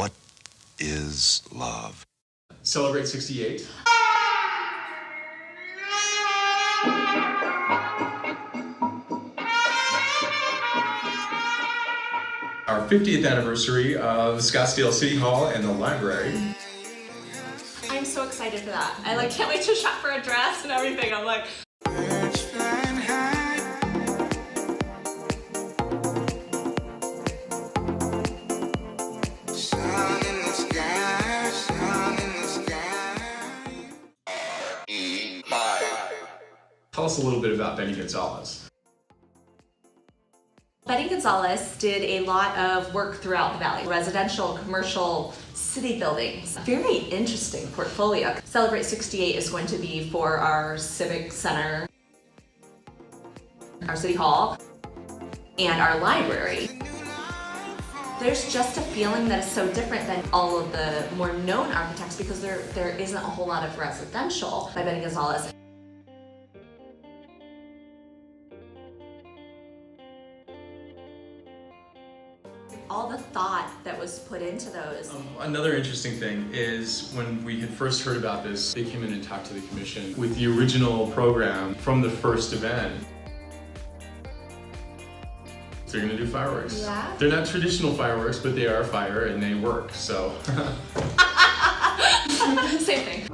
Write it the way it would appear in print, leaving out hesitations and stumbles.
What is love? Celebrate 68. Our 50th anniversary of Scottsdale City Hall and the library. I'm so excited for that. I can't wait to shop for a dress and everything. I'm like, Tell us a little bit about Benny Gonzalez. Benny Gonzalez did a lot of work throughout the valley. Residential, commercial, city buildings. Very interesting portfolio. Celebrate 68 is going to be for our civic center, our city hall, and our library. There's just a feeling that is so different than all of the more known architects because there isn't a whole lot of residential by Benny Gonzalez. All the thought that was put into those. Another interesting thing is when we had first heard about this, they came in and talked to the commission with the original program from the first event. They're gonna do fireworks. Yeah. They're not traditional fireworks, but they are fire and they work, so. Same thing.